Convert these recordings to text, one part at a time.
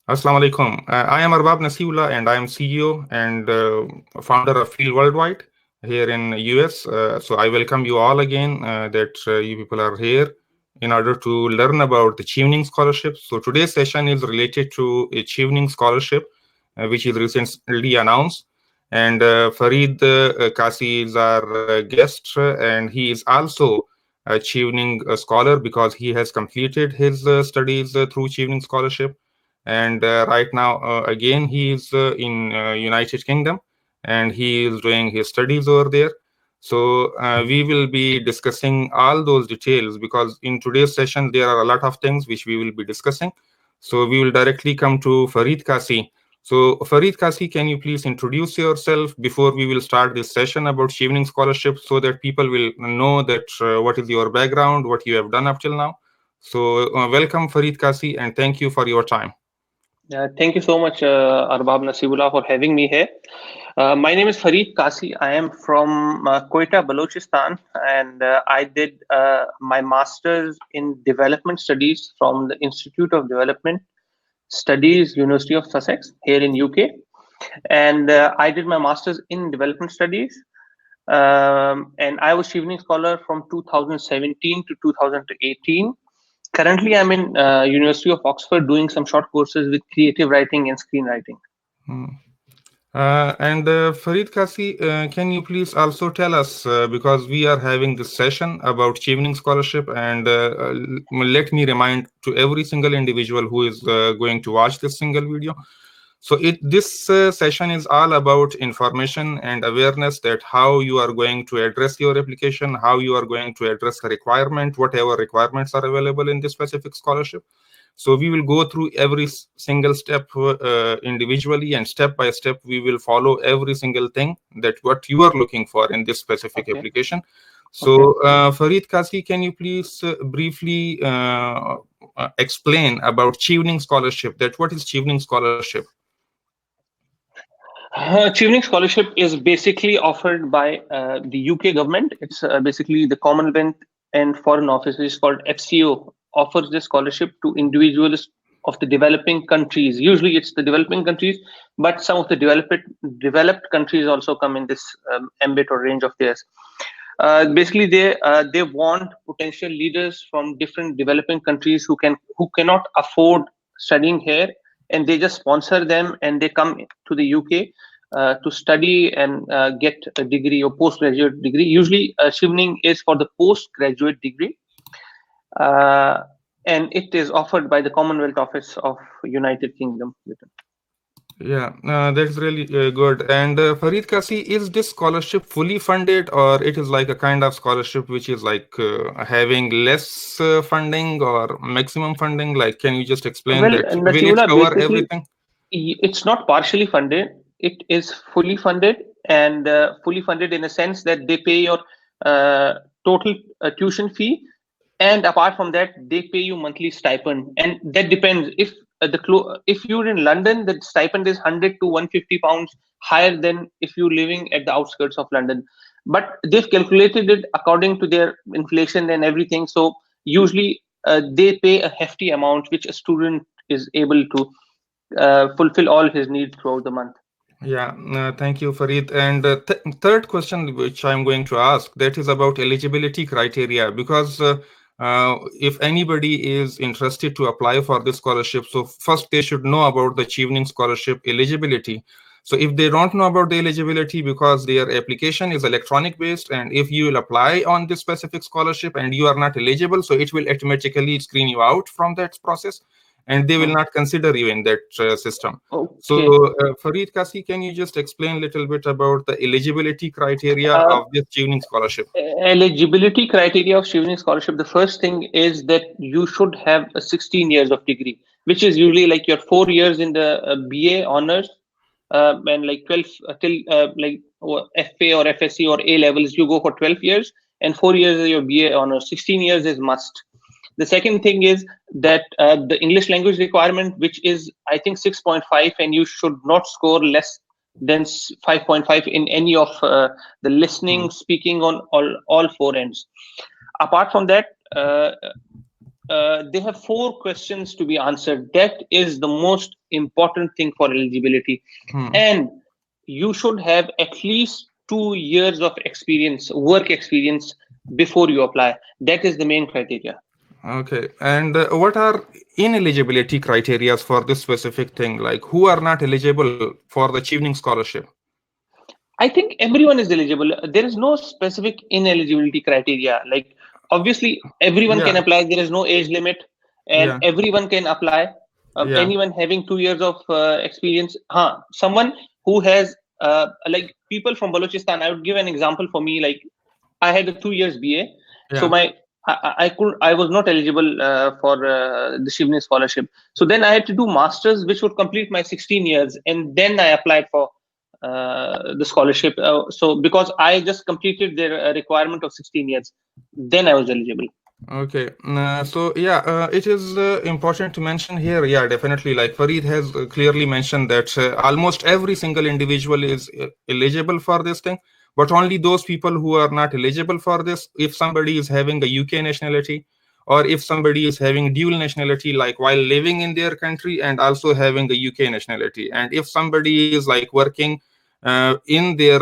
Assalamu alaikum. I am Arbab Nasiullah and I am CEO and founder of Field Worldwide here in US. So I welcome you all again that you people are here in order to learn about the Chevening Scholarship. So today's session is related to a Chevening Scholarship which is recently announced. And Farid Kasi is our guest and he is also a Chevening scholar because he has completed his studies through Chevening Scholarship, and right now again he is in United Kingdom and he is doing his studies over there. So we will be discussing all those details because in today's session there are a lot of things which we will be discussing. So we will directly come to Farid Kasi. So Farid Kasi, can you please introduce yourself before we will start this session about Chevening Scholarship so that people will know that what is your background, what you have done up till now. So welcome Farid Kasi and thank you for your time. Thank you so much, Arbab Nasibullah, for having me here. My name is Farid Kasi. I am from Quetta, Balochistan, and I did my master's in development studies from the Institute of Development Studies, University of Sussex, here in UK. And I did my master's in development studies. And I was Chevening Scholar from 2017 to 2018. Currently, I'm in University of Oxford doing some short courses with creative writing and screenwriting. Hmm. And Farid Kasi, can you please also tell us, because we are having this session about Chevening Scholarship, and let me remind to every single individual who is going to watch this single video. So this session is all about information and awareness that how you are going to address your application, how you are going to address the requirement, whatever requirements are available in this specific scholarship. So we will go through every single step individually, and step by step we will follow every single thing that what you are looking for in this specific Okay. application. So Okay. Farid Kasi, can you please briefly explain about Chevening Scholarship, that what is Chevening Scholarship? Chevening Scholarship is basically offered by the UK government. It's basically the Commonwealth and Foreign Office, which is called FCO, offers this scholarship to individuals of the developing countries. Usually, it's the developing countries, but some of the developed countries also come in this ambit or range of theirs. Basically, they want potential leaders from different developing countries who cannot afford studying here, and they just sponsor them, and they come to the UK to study and get a degree or postgraduate degree. Usually, Chevening is for the postgraduate degree, uh, and it is offered by the Commonwealth Office of United Kingdom. Yeah, that's really good. And Farid Kasi, is this scholarship fully funded, or it is like a kind of scholarship which is like having less funding or maximum funding? Like, can you just explain Well, that? Will it Nasiula, cover basically, everything? it's not partially funded. It is fully funded, and fully funded in a sense that they pay your uh, total tuition fee, and apart from that, they pay you monthly stipend, and that depends. If you're in London, the stipend is 100 to 150 pounds higher than if you're living at the outskirts of London. But they've calculated it according to their inflation and everything. So usually they pay a hefty amount, which a student is able to fulfill all his needs throughout the month. Yeah, thank you, Farid. And third question, which I'm going to ask, that is about eligibility criteria. Because if anybody is interested to apply for this scholarship, so first they should know about the Chevening Scholarship eligibility. So if they don't know about the eligibility, because their application is electronic based, and if you will apply on this specific scholarship and you are not eligible, so it will automatically screen you out from that process, and they will Hmm. not consider you in that system. So, Okay. Farid Kasi, can you just explain a little bit about the eligibility criteria Uh, of this Chevening Scholarship? Eligibility criteria of Chevening Scholarship. The first thing is that you should have a 16 years of degree, which is usually like your 4 years in the BA honors, and like 12 till FA or FSC or A levels, you go for 12 years, and 4 years is your BA honors. 16 years is must. The second thing is that the English language requirement, which is I think 6.5, and you should not score less than 5.5 in any of the Hmm. listening, speaking on all four ends. Apart from that, they have 4 questions to be answered. That is the most important thing for eligibility. Hmm. And you should have at least 2 years of experience, work experience, before you apply. That is the main criteria. Okay. And what are ineligibility criteria for this specific thing? Like who are not eligible for the Chevening Scholarship? I think everyone is eligible. There is no specific ineligibility criteria. Like, obviously, everyone can Yeah. apply. There is no age limit, and Yeah. everyone can apply. Yeah. Anyone having 2 years of experience, someone who has like people from Balochistan. I would give an example for me. Like, I had a 2 years BA, so Yeah. I was not eligible for the Chevening scholarship. So then I had to do masters, which would complete my 16 years, and then I applied for the scholarship. So because I just completed their requirement of 16 years, then I was eligible. Okay. So yeah, it is important to mention here. Yeah, definitely. Like Farid has clearly mentioned that almost every single individual is eligible for this thing, but only those people who are not eligible for this, if somebody is having a UK nationality, or if somebody is having dual nationality, like while living in their country and also having a UK nationality, and if somebody is like working in their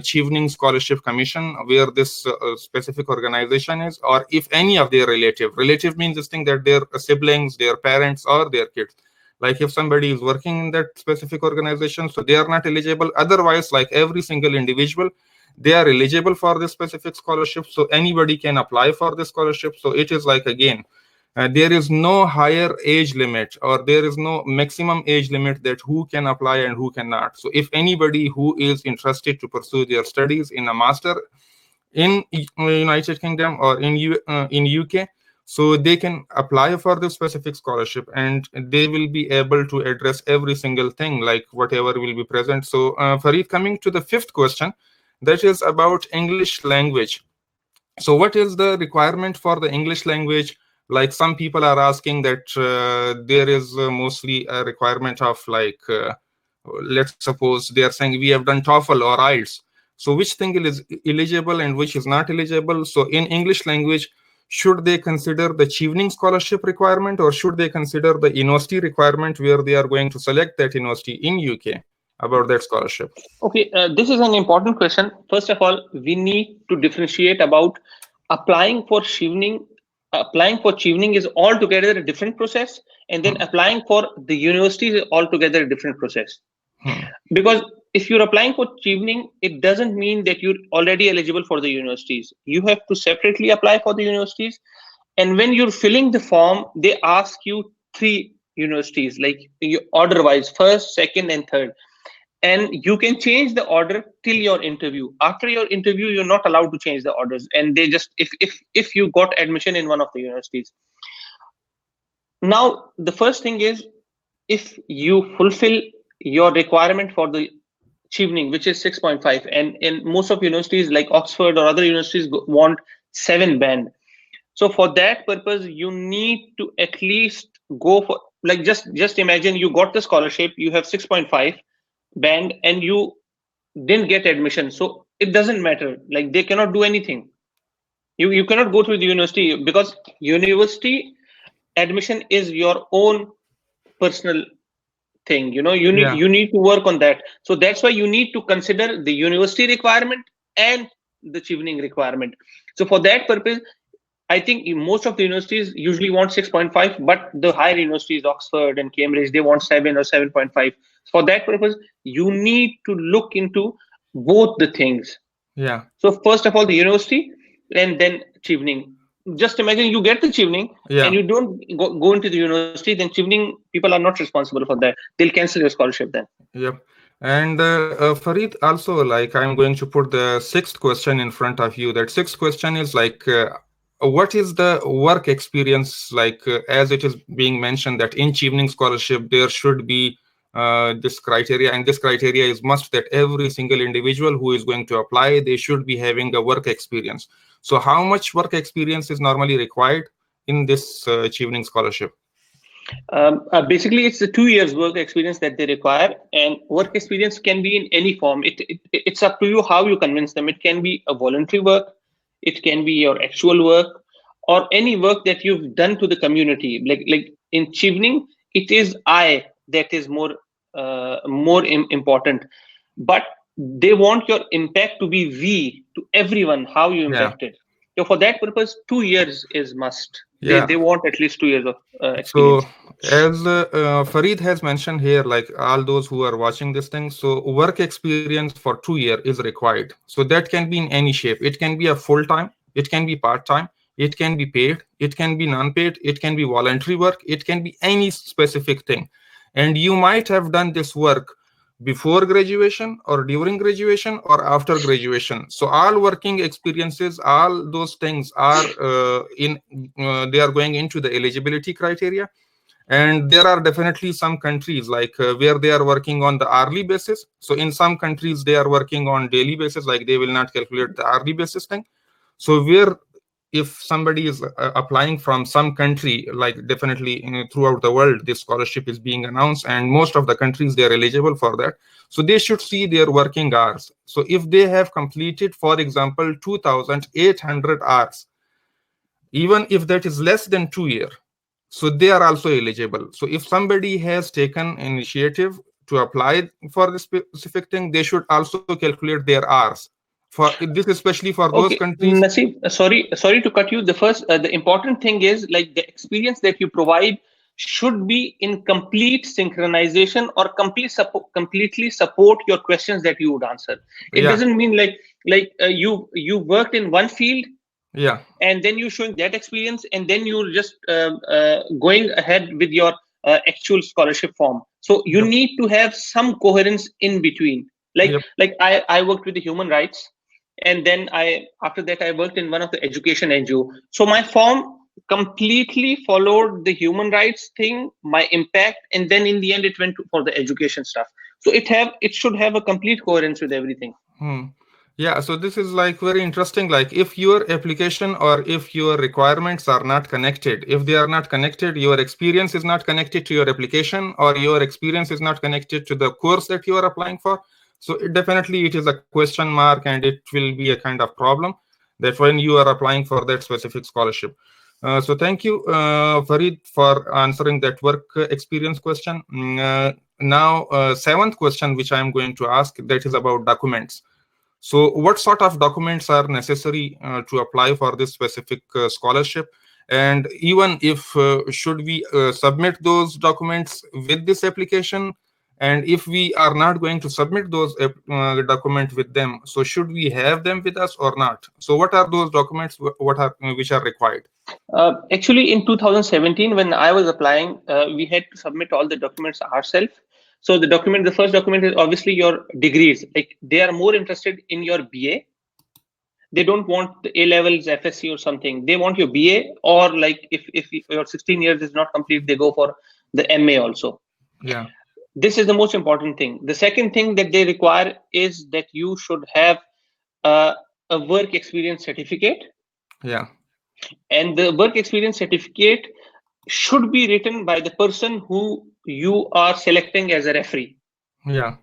Chevening Scholarship Commission, where this specific organization is, or if any of their relative means this thing that their siblings, their parents, or their kids. Like if somebody is working in that specific organization, so they are not eligible. Otherwise, like every single individual, they are eligible for this specific scholarship. So anybody can apply for this scholarship. So it is like again, there is no higher age limit, or there is no maximum age limit that who can apply and who cannot. So if anybody who is interested to pursue their studies in a master in United Kingdom or in UK, so they can apply for this specific scholarship, and they will be able to address every single thing, like whatever will be present. So Farid, coming to the fifth question, that is about English language. So what is the requirement for the English language? Like some people are asking that there is mostly a requirement of like let's suppose they are saying we have done TOEFL or IELTS. So which thing is eligible and which is not eligible? So in English language, should they consider the Chevening scholarship requirement, or should they consider the university requirement where they are going to select that university in UK about that scholarship? Okay, this is an important question. First of all, we need to differentiate about applying for Chevening. Applying for Chevening is altogether a different process, and then Hmm. applying for the university is altogether a different process. Hmm. Because if you're applying for Chevening, it doesn't mean that you're already eligible for the universities. You have to separately apply for the universities, and when you're filling the form, they ask you 3 universities, like you order wise, first, second, and third, and you can change the order till your interview. After your interview, you're not allowed to change the orders, and they just, if you got admission in one of the universities. Now the first thing is, if you fulfill your requirement for the Chevening, which is 6.5, and in most of universities like Oxford or other universities want 7 band. So for that purpose, you need to at least go for, like, just imagine you got the scholarship, you have 6.5 band, and you didn't get admission. So it doesn't matter. Like, they cannot do anything. You cannot go to the university, because university admission is your own personal thing. Yeah. You need to work on that. So that's why you need to consider the university requirement and the Chevening requirement. So for that purpose, I think most of the universities usually want 6.5, but the higher universities, Oxford and Cambridge, they want 7 or 7.5. For that purpose, you need to look into both the things. Yeah. So first of all, the university, and then Chevening. Just imagine you get the Chevening and Yeah. you don't go into the university, then Chevening people are not responsible for that. They'll cancel your scholarship then. Yep. And Farid, also, like, I'm going to put the sixth question in front of you. That sixth question is like, what is the work experience like, as it is being mentioned that in Chevening scholarship there should be this criteria, and this criteria is must that every single individual who is going to apply, they should be having a work experience. So how much work experience is normally required in this Chevening scholarship? Basically, it's the 2 years work experience that they require, and work experience can be in any form. It's up to you how you convince them. It can be a voluntary work, it can be your actual work, or any work that you've done to the community. Like in Chevening, it is I that is important, but they want your impact to be we, to everyone, how you Yeah. impacted. So for that purpose, 2 years is must. Yeah. They want at least 2 years of So, experience. as Farid has mentioned here, like all those who are watching this thing, so work experience for 2 years is required. So that can be in any shape. It can be a full time, it can be part time, it can be paid, it can be non-paid, it can be voluntary work, it can be any specific thing. And you might have done this work before graduation or during graduation or after graduation. So all working experiences, all those things are in they are going into the eligibility criteria. And there are definitely some countries like where they are working on the hourly basis. So in some countries they are working on daily basis, like they will not calculate the hourly basis thing. So where if somebody is applying from some country, like definitely throughout the world this scholarship is being announced, and most of the countries they are eligible for that. So they should see their working hours. So if they have completed, for example, 2800 hours, even if that is less than 2 years, so they are also eligible. So if somebody has taken initiative to apply for this specific thing, they should also calculate their hours for this, especially for those Okay, countries. Nasib, sorry to cut you. The important thing is like the experience that you provide should be in complete synchronization or completely support your questions that you would answer. It Yeah. doesn't mean you worked in one field Yeah. and then you're showing that experience and then you're just going ahead with your actual scholarship form. So you Yep. need to have some coherence in between. Yep. I worked with the human rights, and then I after that I worked in one of the education NGO. So my form completely followed the human rights thing, my impact, and then in the end it went for the education stuff. So it should have a complete coherence with everything. Hmm. Yeah, so this is like very interesting. Like if your application or if your requirements are not connected, if they are not connected, your experience is not connected to your application, or your experience is not connected to the course that you are applying for. So definitely it is a question mark, and it will be a kind of problem that when you are applying for that specific scholarship. So thank you, Farid, for answering that work experience question. Now, seventh question, which I am going to ask, that is about documents. So, what sort of documents are necessary to apply for this specific scholarship? And even if should we submit those documents with this application? And if we are not going to submit those documents with them, so should we have them with us or not? So, what are those documents? What are which are required? Actually, in 2017, when I was applying, we had to submit all the documents ourselves. So the first document is obviously your degrees. Like they are more interested in your BA. They don't want the A levels, FSC or something. They want your BA, or like if your 16 years is not complete, they go for the MA also. Yeah. This is the most important thing. The second thing that they require is that you should have uh, a work experience certificate, Yeah. and the work experience certificate should be written by the person who you are selecting as a referee. Yeah.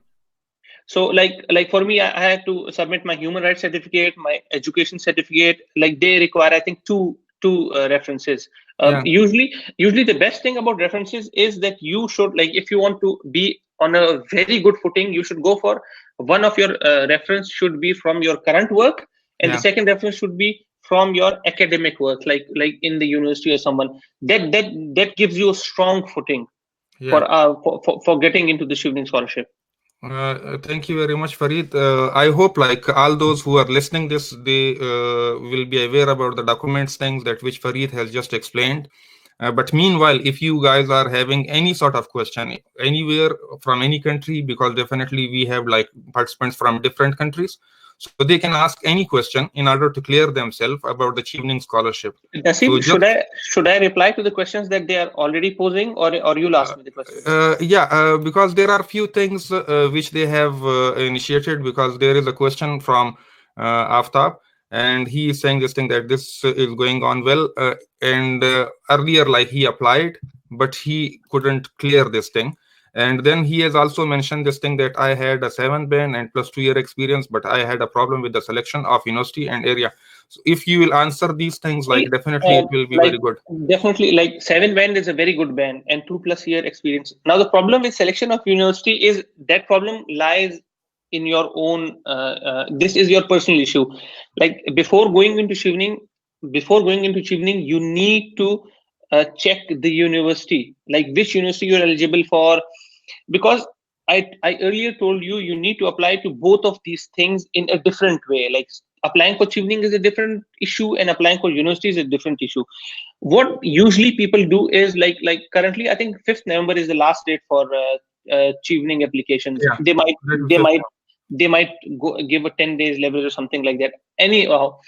So like for me, I had to submit my human rights certificate, my education certificate. Like they require, I think, two references. Yeah. Usually the best thing about references is that you should, like, if you want to be on a very good footing, you should go for one of your reference should be from your current work, and the Yeah. second reference should be from your academic work, like in the university or someone. That gives you a strong footing Yeah. for getting into the Chevening scholarship. Thank you very much, Farid. I hope like all those who are listening this, they will be aware about the documents things that which Farid has just explained. But meanwhile, if you guys are having any sort of question anywhere from any country, because definitely we have like participants from different countries, so they can ask any question in order to clear themselves about the Chevening scholarship. So Nasib, just should I reply to the questions that they are already posing, or you'll ask me the questions? yeah, because there are few things which they have initiated. Because there is a question from Aftab, and he is saying this thing that this is going on well, and earlier like he applied, but he couldn't clear this thing. And then he has also mentioned this thing that I had a 7 band and plus 2 year experience, but I had a problem with the selection of university and area. So if you will answer these things, like See, definitely it will be like very good. definitely like 7 band is a very good band and 2+ year experience. Now the problem with selection of university is that problem lies in your own. This is your personal issue. Like before going into Chevening, you need to check the university, like which university you're eligible for, because I earlier told you you need to apply to both of these things in a different way. Like applying for Chevening is a different issue and applying for university is a different issue. What usually people do is like currently I think 5th November is the last date for Chevening applications. Yeah, They might that they fifth might one. they might go give a 10 days leverage or something like that. Anyhow,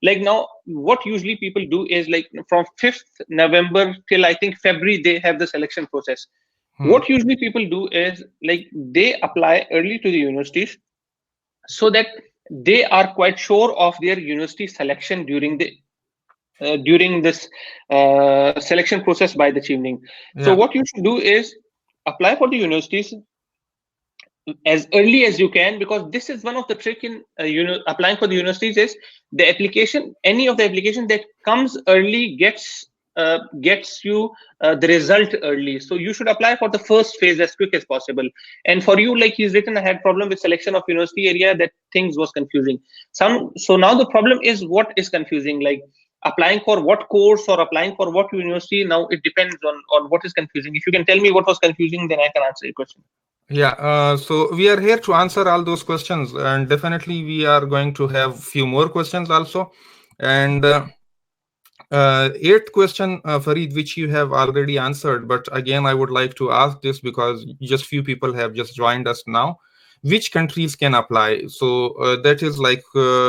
like now what usually people do is like from 5th November till I think February they have the selection process. Hmm. What usually people do is like they apply early to the universities so that they are quite sure of their university selection during this selection process by the Chevening. So Yeah, what you should do is apply for the universities as early as you can, because this is one of the trick in applying for the universities is the application, any of the application that comes early gets you the result early. So you should apply for the first phase as quick as possible. And for you, like he's written, I had problem with selection of university area, that things was confusing some. So now the problem is what is confusing, like applying for what course or applying for what university. Now it depends on what is confusing. If you can tell me what was confusing, then I can answer your question. yeah. So we are here to answer all those questions, and definitely we are going to have few more questions also. And eighth question, Farid, which you have already answered, but again, I would like to ask this because just few people have just joined us now. Which countries can apply? So that is like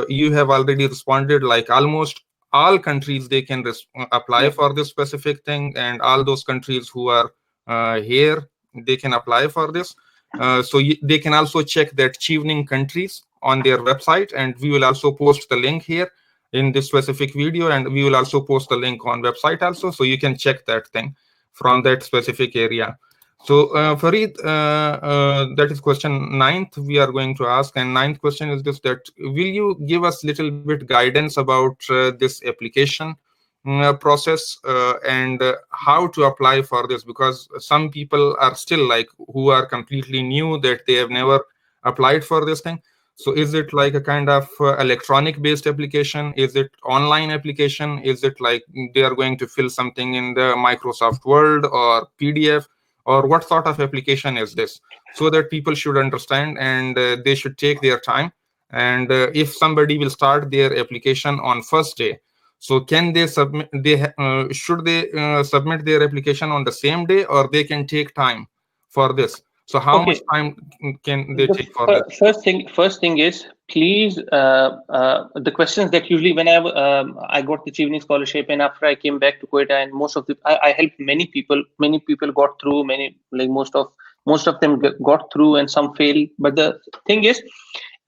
you have already responded. Like almost all countries they can apply Yeah. for this specific thing, and all those countries who are here they can apply for this. So they can also check that Chevening countries on their website, and we will also post the link here in this specific video, and we will also post the link on website also, so you can check that thing from that specific area. So Farid, that is question ninth we are going to ask, and ninth question is this: that will you give us little bit guidance about this application process and how to apply for this, because some people are still like who are completely new, that they have never applied for this thing. So is it like a kind of electronic based application? Is it online application? Is it like they are going to fill something in the Microsoft Word or PDF? Or what sort of application is this? So that people should understand, and they should take their time. And if somebody will start their application on first day, so can they submit, should they submit their application on the same day, or they can take time for this? So how much Okay. time can they The take for this? first thing is, please, the questions that usually when I got the Chevening scholarship, and after I came back to Quetta, and most of the I helped many people got through, many like most of them got through, and some failed. But the thing is,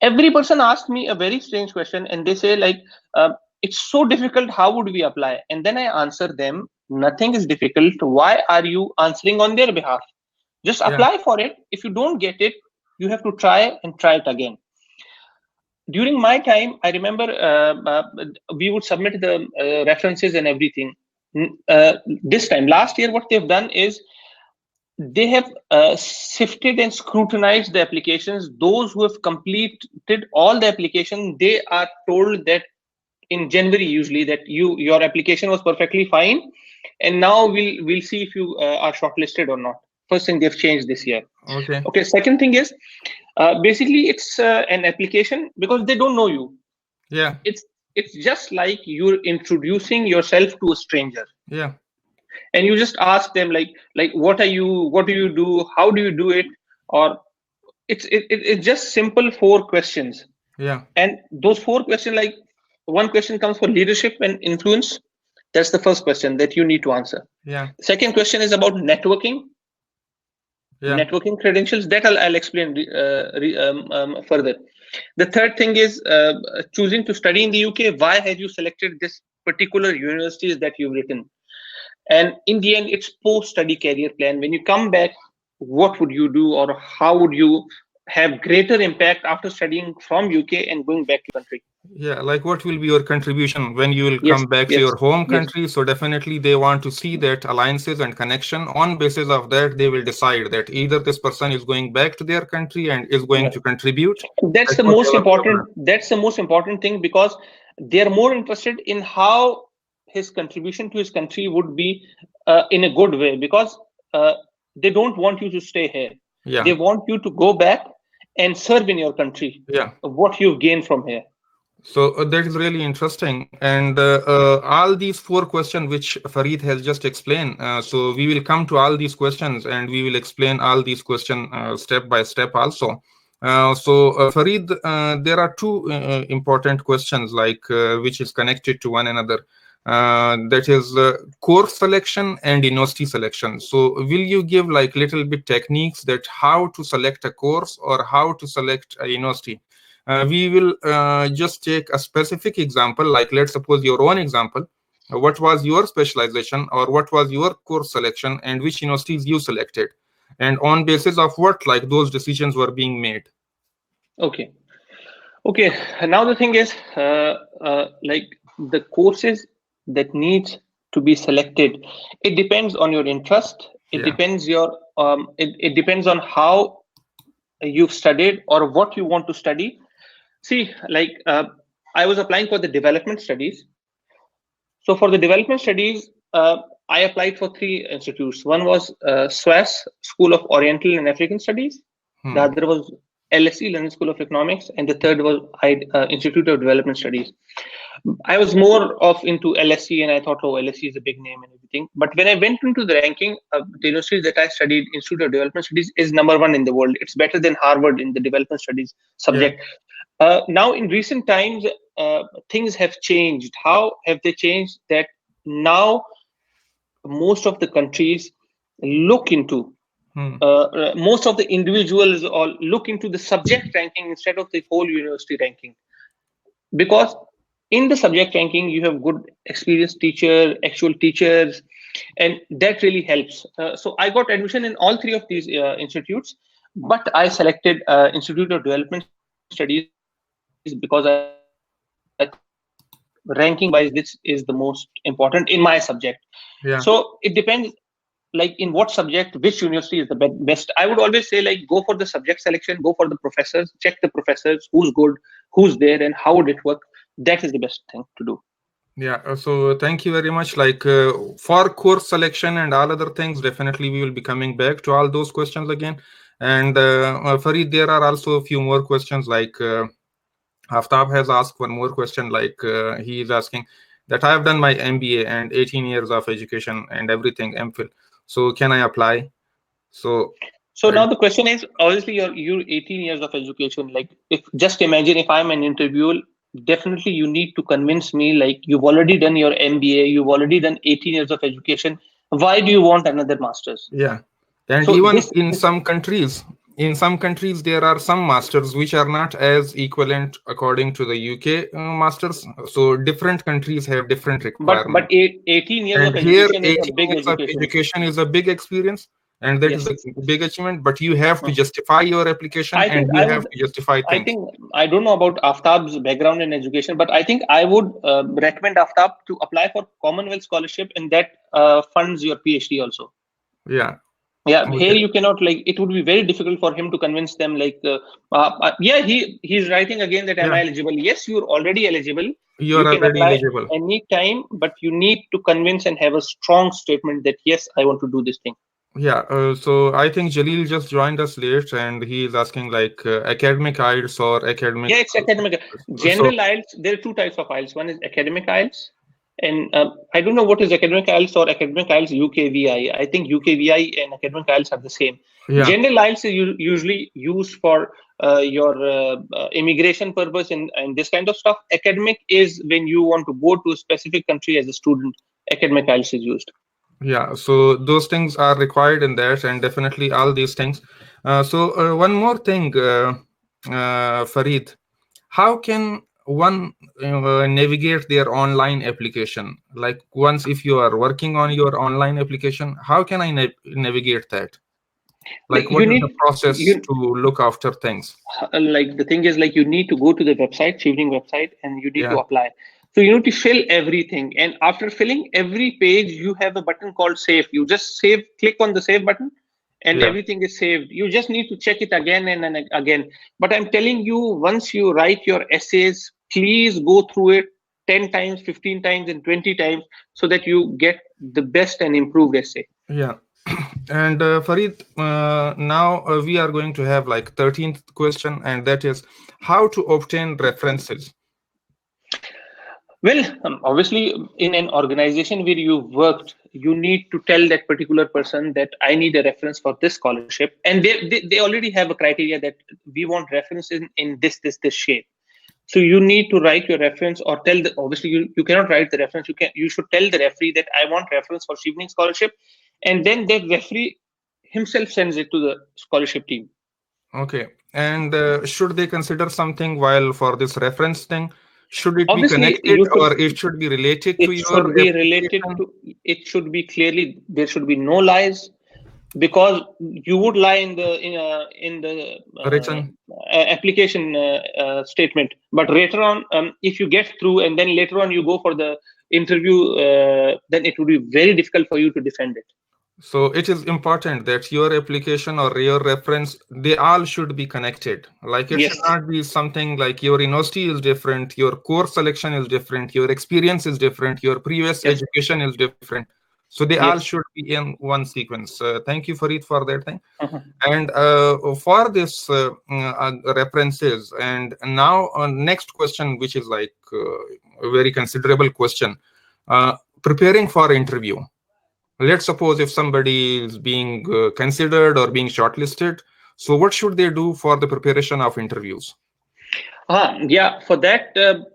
every person asked me a very strange question, and they say like, it's so difficult, how would we apply? And then I answer them, nothing is difficult, why are you answering on their behalf? Just Yeah, apply for it. If you don't get it, you have to try and try it again. During my time, I remember we would submit the references and everything. This time, last year, what they've done is they have sifted and scrutinized the applications. Those who have completed all the application, they are told that in January usually that your application was perfectly fine, and now we'll see if you are shortlisted or not. First thing they've changed this year. okay. Okay, second thing is basically it's an application because they don't know you. Yeah, It's just like you're introducing yourself to a stranger, yeah, and you just ask them like what are you, what do you do, how do you do it, or it's just simple 4 questions. yeah, And those 4 questions, like one question comes for leadership and influence. That's the first question that you need to answer. yeah, Second question is about yeah, networking credentials, that I'll explain further. The third thing is choosing to study in the UK. Why have you selected this particular universities that you've written? And in the end, it's post-study career plan. When you come back, what would you do, or how would you have greater impact after studying from UK and going back to country? Yeah, like what will be your contribution when you will Yes, come back to yes, your home yes. country? So definitely they want to see that alliances and connection. On basis of that, they will decide that either this person is going back to their country and is going Yeah. to contribute. That's That's the what most all of them important. are. That's the most important thing, because they are more interested in how his contribution to his country would be in a good way, because uh, they don't want you to stay here. They Yeah, want you to go back and serve in your country yeah. what you've gained from here. So that is really interesting. And all these four questions which Farid has just explained. So we will come to all these questions and we will explain all these questions step by step also. Farid, there are two important questions which is connected to one another. That is course selection and university selection. So will you give like little bit techniques that how to select a course or how to select a university? We will just take a specific example, like let's suppose your own example. What was your specialization or what was your course selection and which universities you selected? And on basis of what, like those decisions were being made. Okay. Okay. Now the thing is, like the courses that need to be selected, it depends on your interest. It Yeah. depends it depends on how you've studied or what you want to study. See, like I was applying for the development studies. So for the development studies, I applied for three institutes. One was SWAS, School of Oriental and African Studies. The Hmm. other was LSE, London School of Economics, and the third was Institute of Development Studies. I was more of into LSE, and I thought, oh, LSE is a big name and everything. But when I went into the ranking, the universities that I studied, Institute of Development Studies, is number one in the world. It's better than Harvard in the development studies Yeah. subject. Now, in recent times, things have changed. How have they changed? That now most of the countries look into Hmm. most of the individuals all look into the subject ranking instead of the whole university ranking, because in the subject ranking you have good experienced actual teachers, and that really helps. So I got admission in all three of these institutes, but I selected Institute of Development Studies because I thought ranking wise this is the most important in my subject. So it depends, Yeah. like in what subject which university is the best. I would always say, like, go for the subject selection, go for the professors, check the professors, who's good, who's there, and how would it work. That is the best thing to do. Yeah, so thank you very much. Like for course selection and all other things, definitely we will be coming back to all those questions again. And Farid, there are also a few more questions. Like Aftab has asked one more question. Like he is asking that I have done my MBA and 18 years of education and everything, MPhil. So can I apply? So So uh, now the question is, obviously you're 18 years of education. Like, if just imagine if I'm an interviewer, definitely you need to convince me, like, you've already done your MBA, you've already done 18 years of education. Why do you want another master's? yeah, and So even this in some countries, there are some masters which are not as equivalent according to the UK masters. So different countries have different but requirements. 18 years And of here, education is a 18 big years of education. education is a big experience, and that is Yes. a big achievement. But you have to Hmm. justify your application, I and think you have to justify I things. think I don't know about Aftab's background in education, but I think I would recommend Aftab to apply for Commonwealth scholarship, and that funds your PhD also. Yeah. Yeah, here Okay. you cannot, like, it would be very difficult for him to convince them, like, yeah, he's writing again that am Yeah. I eligible? Yes, you're already eligible. You You are can already apply eligible. any time, but you need to convince and have a strong statement that yes, I want to do this thing. Yeah, so I think Jalil just joined us late and he is asking like academic IELTS or academic. Yeah, it's academic. So, General IELTS, there are two types of IELTS. One is academic IELTS, and I don't know what is academic IELTS or academic IELTS UKVI. I think UKVI and academic IELTS are the same. yeah, General IELTS is usually used for your immigration purpose and this kind of stuff. Academic is when you want to go to a specific country as a student. Academic IELTS is used. yeah. So those things are required in that, and definitely all these things. One more thing, Farid, how can one navigate their online application? Like once if you are working on your online application, how can I navigate that? Like Like, you what is need the process you to look after things? like the thing is like you need to go to the website, Chevening website, and you need to Yeah, apply. So you need to fill everything, and after filling every page, you have a button called save. You just save, click on the save button, and yeah, everything is saved. You just need to check it again and again. But I'm telling you, once you write your essays, please go through it 10 times, 15 times, and 20 times so that you get the best and improved essay. yeah. And Farid, now we are going to have like 13th question, and that is how to obtain references. Well, obviously, in an organization where you've worked, you need to tell that particular person that I need a reference for this scholarship, and they already have a criteria that we want reference in this shape. So you need to write your reference or tell the obviously you cannot write the reference. You should tell the referee that I want reference for Chevening Scholarship, and then that referee himself sends it to the scholarship team. Okay. And should they consider something while for this reference thing? Should it be Obviously, connected you should or it should be related to it your should be related application? to it should be clearly there should be no lies because you would lie in the Written. application statement, but later on if you get through and then later on you go for the interview, then it would be very difficult for you to defend it. So it is important that your application or your reference, they all should be connected. Like it should Yes, not be something like your university is different, your course selection is different, your experience is different, your previous yes, education is different. So they all yes. should be in one sequence. Thank you, Farid, for that thing. Mhm. And for this references, and now next question, which is like a very considerable question, preparing for interview. Let's suppose if somebody is being considered or being shortlisted, so what should they do for the preparation of interviews? Yeah, for that,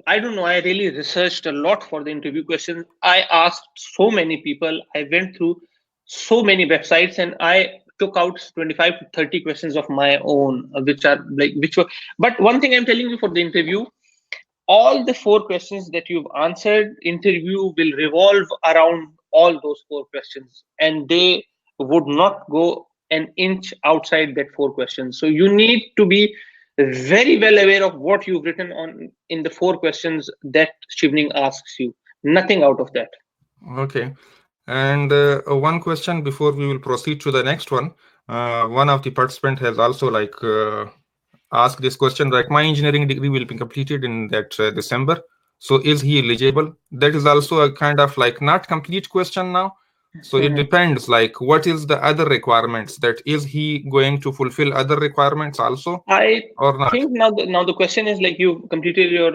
I don't know. I really researched a lot for the interview questions. I asked so many people. I went through so many websites and I took out 25 to 30 questions of my own, which are like, which were, but one thing I'm telling you for the interview, all the four questions that you've answered, interview will revolve around all those four questions and they would not go an inch outside that four questions. So you need to be very well aware of what you've written on in the four questions that Shivning asks you. Nothing out of that. Okay. And one question before we will proceed to the next one. One of the participant has also like asked this question, like my engineering degree will be completed in that December. So is he eligible? That is also a kind of like not complete question now. So it Mhm. depends, like what is the other requirements, that is he going to fulfill other requirements also I or not? think now the question is like you completed your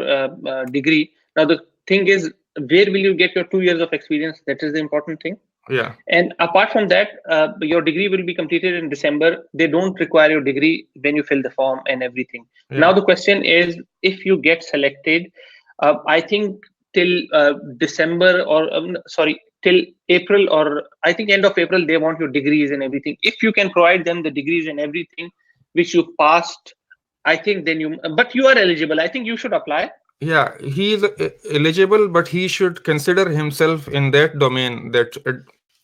degree. Now the thing is, where will you get your 2 years of experience? That is the important thing. Yeah, And apart from that, your degree will be completed in December. They don't require your degree when you fill the form and everything. Now yeah, the question is, if you get selected, I think till December or sorry, till April or I think end of April, they want your degrees and everything. If you can provide them the degrees and everything which you passed, I think then you. But you are eligible. I think you should apply. yeah. He is eligible, but he should consider himself in that domain. That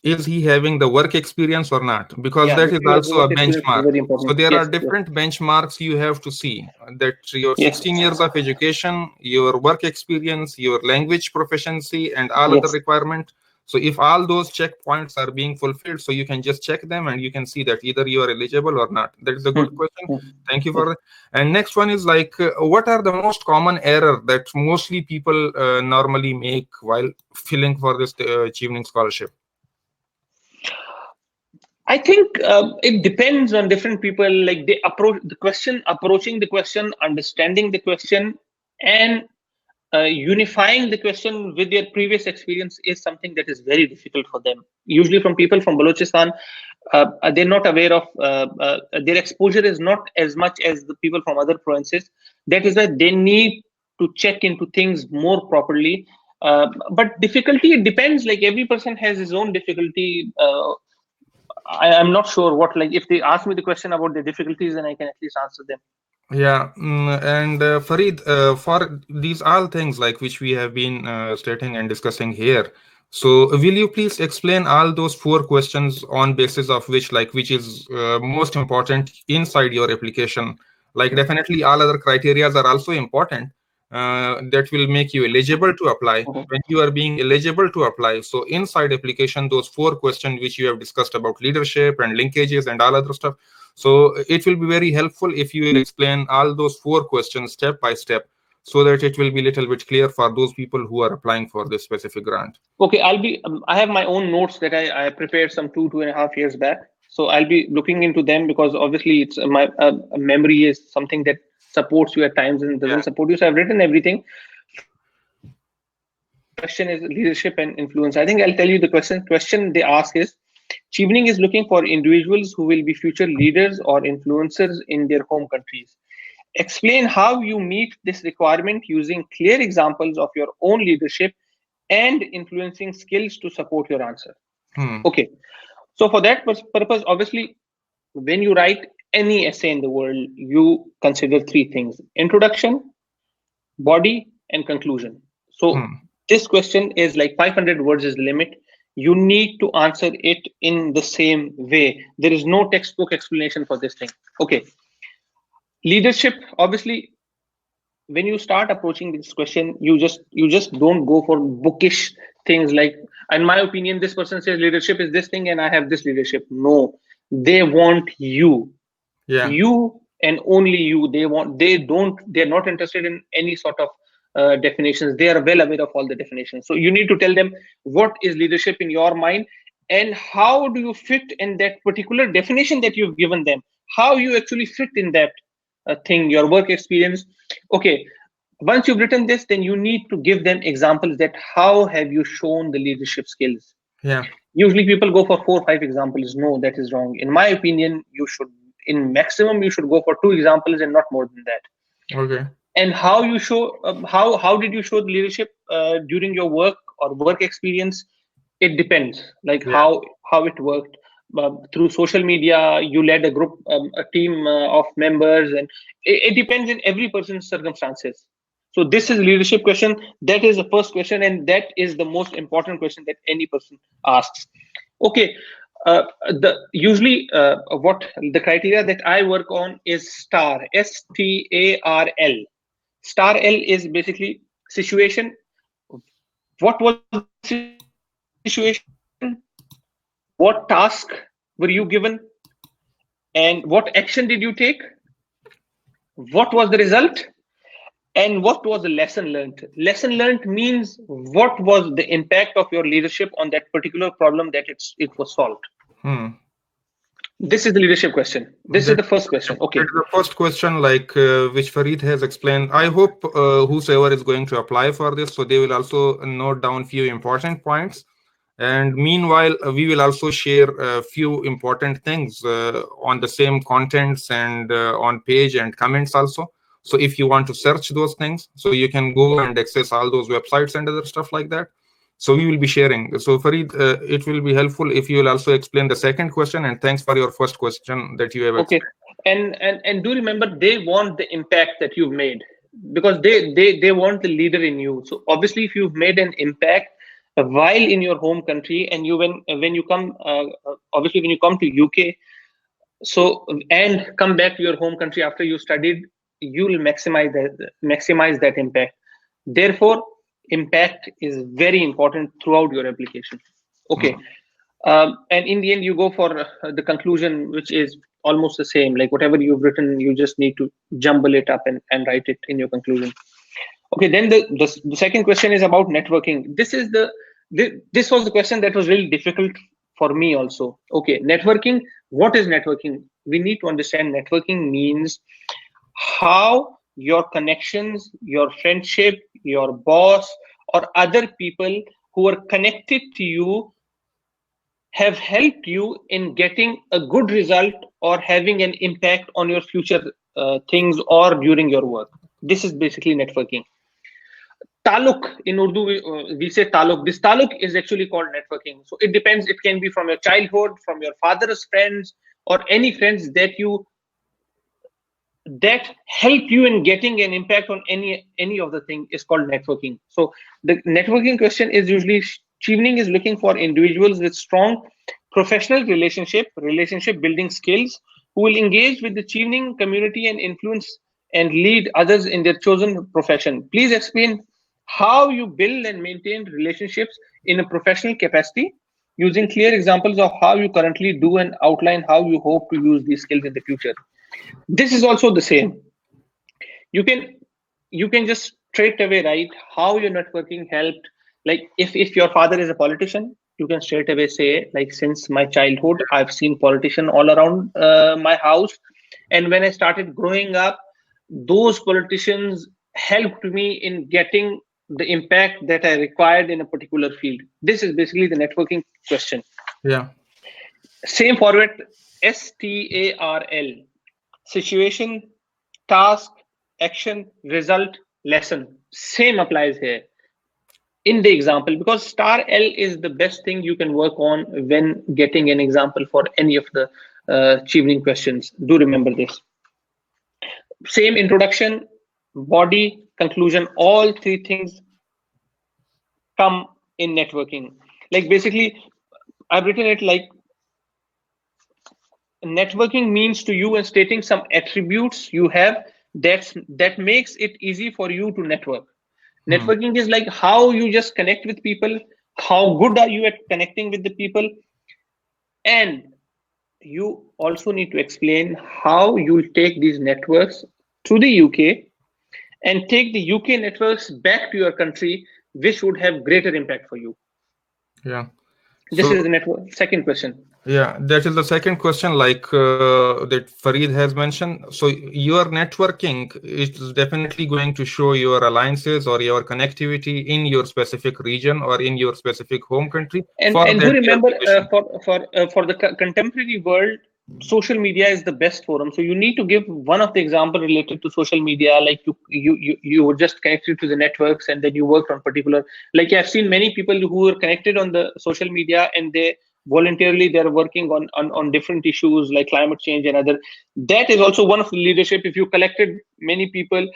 is he having the work experience or not? Because Yeah, that the is also a work experience is benchmark. very So important. there are Yes, yes, different benchmarks you have to see. That your yes, 16 years of education, your work experience, your language proficiency, and all other yes. requirements. So if all those checkpoints are being fulfilled, so you can just check them and you can see that either you are eligible or not. That is a good Hmm, question. hmm. Thank you for that. And next one is like, what are the most common error that mostly people normally make while filling for this Chevening scholarship? I think it depends on different people. Like they approach the question, approaching the question, understanding the question, and unifying the question with their previous experience is something that is very difficult for them. Usually, from people from Balochistan, they're not aware of their exposure is not as much as the people from other provinces. That is why they need to check into things more properly. But difficulty, it depends. Like every person has his own difficulty. I'm not sure what, like if they ask me the question about the difficulties, then I can at least answer them. Yeah, and Farid, for these all things like which we have been stating and discussing here, So will you please explain all those four questions on basis of which, like, which is most important inside your application? Like, definitely all other criterias are also important, that will make you eligible to apply. Mhm. When you are being eligible to apply, so inside application, those four questions which you have discussed about leadership and linkages and all other stuff. So it will be very helpful if you will explain all those four questions step by step, so that it will be little bit clear for those people who are applying for this specific grant. Okay, I have my own notes that I prepared some 2.5 years back. So I'll be looking into them because obviously it's my memory is something that supports you at times and doesn't Yeah. support you. So I've written everything. First question is leadership and influence. I think I'll tell you the question they ask is Chevening is looking for individuals who will be future leaders or influencers in their home countries. Explain how you meet this requirement using clear examples of your own leadership and influencing skills to support your answer. Hmm. Okay, so for that purpose, obviously, when you write any essay in the world, you consider three things: introduction, body, and conclusion. So Hmm. this question is like 500 words is the limit. You need to answer it in the same way. There is no textbook explanation for this thing. Okay, leadership, obviously, when you start approaching this question, you just don't go for bookish things like, in my opinion, this person says leadership is this thing and I have this leadership. No, they want you, Yeah. you and only you. They're not interested in any sort of definitions. They are well aware of all the definitions. So you need to tell them what is leadership in your mind and how do you fit in that particular definition that you've given them, how you actually fit in that thing, your work experience. Okay, once you've written this, then you need to give them examples that how have you shown the leadership skills. Yeah. Usually people go for 4 or 5 examples. No, that is wrong. In my opinion, you should, in maximum, you should go for 2 examples and not more than that. Okay. And how you show, how did you show the leadership during your work or work experience? It depends, like Yeah. how it worked. Through social media, you led a group, a team of members, and it depends in every person's circumstances. So this is leadership question. That is the first question, and that is the most important question that any person asks. Okay, the usually what the criteria that I work on is STAR, STARL. STAR L is basically situation. What was the situation? What task were you given? And what action did you take? What was the result? And what was the lesson learned? Lesson learned means what was the impact of your leadership on that particular problem that it was solved. Hmm. This is the leadership question. This is That, the first question. that Okay. is the first question, like, which Farid has explained. I hope whosoever is going to apply for this, so they will also note down few important points. And meanwhile, we will also share a few important things on the same contents and on page and comments also. So if you want to search those things, so you can go and access all those websites and other stuff like that. So we will be sharing. So Farid, it will be helpful if you will also explain the second question. And thanks for your first question that you have Okay. explained. And do remember, they want the impact that you've made, because they want the leader in you. So obviously, if you've made an impact while in your home country, and you when you come, obviously when you come to UK, so and come back to your home country after you studied, you will maximize that impact. Therefore, impact is very important throughout your application. Okay. Hmm. And in the end, you go for the conclusion, which is almost the same. Like whatever you've written, you just need to jumble it up and write it in your conclusion. Okay, then the second question is about networking. This was the question that was really difficult for me also. Okay, networking. What is networking? We need to understand networking means how your connections, your friendship, your boss, or other people who are connected to you have helped you in getting a good result or having an impact on your future things or during your work. This is basically networking. Taluk in Urdu, we say taluk. This taluk is actually called networking. So it depends. It can be from your childhood, from your father's friends, or any friends that help you in getting an impact on any of the thing is called networking. So the networking question is usually Chevening is looking for individuals with strong professional relationship building skills who will engage with the Chevening community and influence and lead others in their chosen profession. Please explain how you build and maintain relationships in a professional capacity using clear examples of how you currently do and outline how you hope to use these skills in the future. This is also the same. You can you can just straight away write how your networking helped. Like if your father is a politician, you can straight away say, like, since my childhood I've seen politician all around my house, and when I started growing up, those politicians helped me in getting the impact that I required in a particular field. This is basically the networking question. Yeah. Same format: STARL: situation, task, action, result, lesson. Same applies here in the example, because star L is the best thing you can work on when getting an example for any of the Chevening questions. Do remember this. Same: introduction, body, conclusion. All three things come in networking. Like basically, I've written it like networking means to you and stating some attributes you have that makes it easy for you to network. Hmm. Networking is like how you just connect with people, how good are you at connecting with the people, and you also need to explain how you will take these networks to the UK and take the UK networks back to your country, which would have greater impact for you. Yeah. This is So the network second question. yeah, that is the second question, like that Farid has mentioned. So your networking is definitely going to show your alliances or your connectivity in your specific region or in your specific home country and for and do that remember, application. for the contemporary world, social media is the best forum. So you need to give one of the example related to social media, like you were just connected to the networks and then you worked on particular. Like I've seen many people who are connected on the social media and they voluntarily they're working on different issues like climate change and other. That is also one of the leadership. If you collected many people,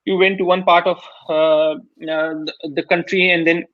you went to one part of the country, and then